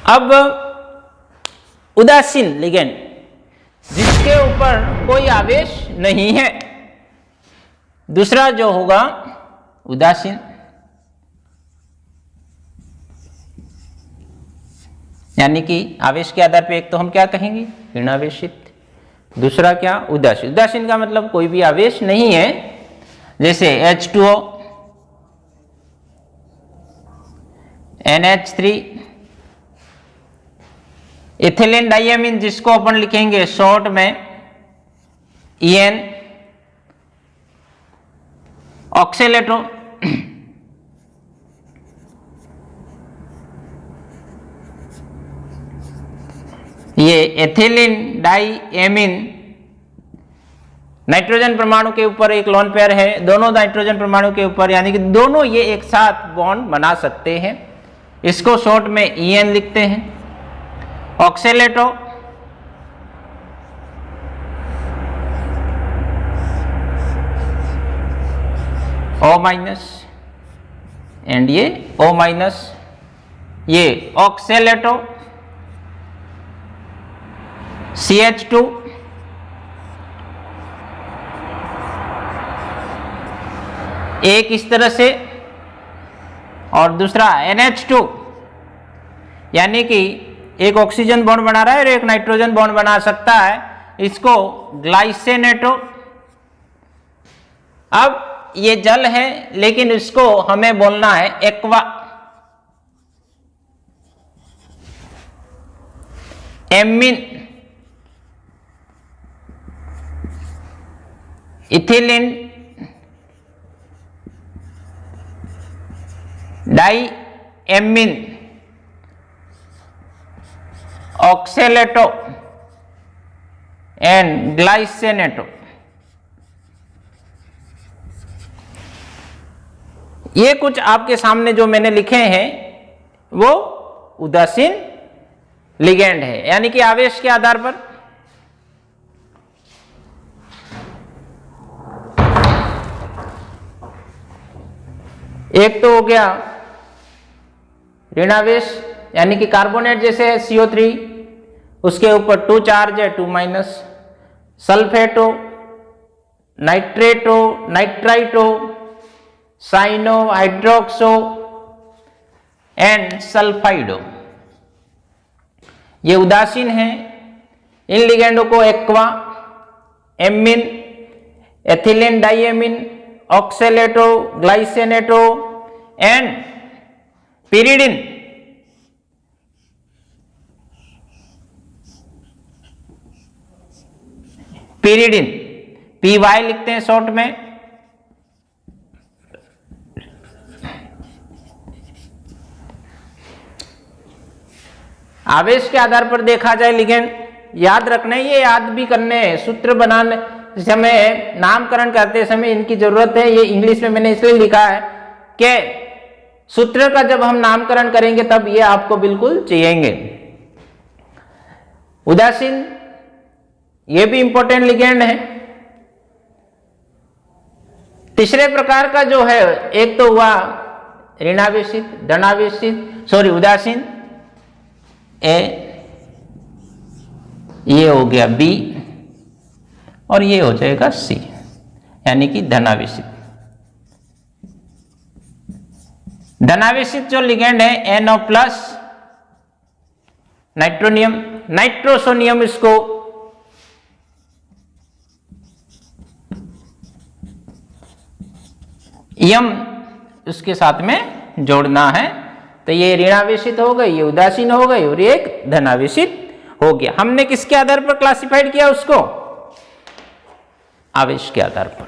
अब उदासीन लिगेंड जिसके ऊपर कोई आवेश नहीं है, दूसरा जो होगा उदासीन, यानी कि आवेश के आधार पर एक तो हम क्या कहेंगे ऋणावेशित, दूसरा क्या उदासीन। उदासीन का मतलब कोई भी आवेश नहीं है, जैसे H2O, NH3, इथिलीन डाइएमीन जिसको अपन लिखेंगे शॉर्ट में EN, ऑक्सेलेटो, ये एथिलीन डाइएमीन नाइट्रोजन परमाणु के ऊपर एक लोन पेयर है, दोनों नाइट्रोजन परमाणु के ऊपर, यानी कि दोनों ये एक साथ बॉन्ड बना सकते हैं, इसको शॉर्ट में EN लिखते हैं। ऑक्सेलेटो O माइनस एंड ये O माइनस, ये ऑक्सेलेटो CH2 एक इस तरह से और दूसरा NH2, यानी कि एक ऑक्सीजन बॉन्ड बना रहा है और एक नाइट्रोजन बॉन्ड बना सकता है, इसको ग्लाइसेनेटो। अब ये जल है लेकिन इसको हमें बोलना है aqua, amine, ethylene diamine, oxalato and glycinato. ये कुछ आपके सामने जो मैंने लिखे हैं वो उदासीन लिगेंड है, यानी कि आवेश के आधार पर। एक तो हो गया ऋणावेश, यानी कि कार्बोनेट जैसे है CO3, उसके ऊपर 2 चार्ज है 2 minus, sulphato, nitrato, nitrito, cyano, hydroxo and sulphido, ये उदासीन है। इन लिगेंडों को aqua, amine, ethylene diamine, oxalato, glycinato and pyridine, pyridine PY लिखते हैं शॉर्ट में। आवेश के आधार पर देखा जाए लिगेंड, याद रखने, ये याद भी करने, सूत्र बनाने समय, नामकरण करते समय इनकी जरूरत है। ये इंग्लिश में मैंने इसलिए लिखा है कि सूत्र का जब हम नामकरण करेंगे तब ये आपको बिल्कुल चाहिएंगे। उदासीन ये भी इंपॉर्टेंट लिगेंड है। तीसरे प्रकार का जो है, एक तो हुआ ऋणावेशित, धनावेशित, उदासीन, ए, ये हो गया B और ये हो जाएगा C, यानी कि धनावेशित। धनावेशित जो लिगेंड है NO प्लस, नाइट्रोनियम, नाइट्रोसोनियम, इसको यम उसके साथ में जोड़ना है, तो ये ऋणावेशित हो गई, ये उदासीन हो गई और ये एक धनावेशित हो गया। हमने किसके आधार पर क्लासिफाइड किया उसको? आवेश के आधार पर।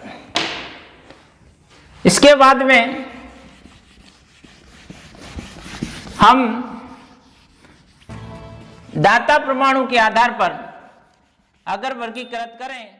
इसके बाद में हम दाता परमाणु के आधार पर अगर वर्गीकृत करें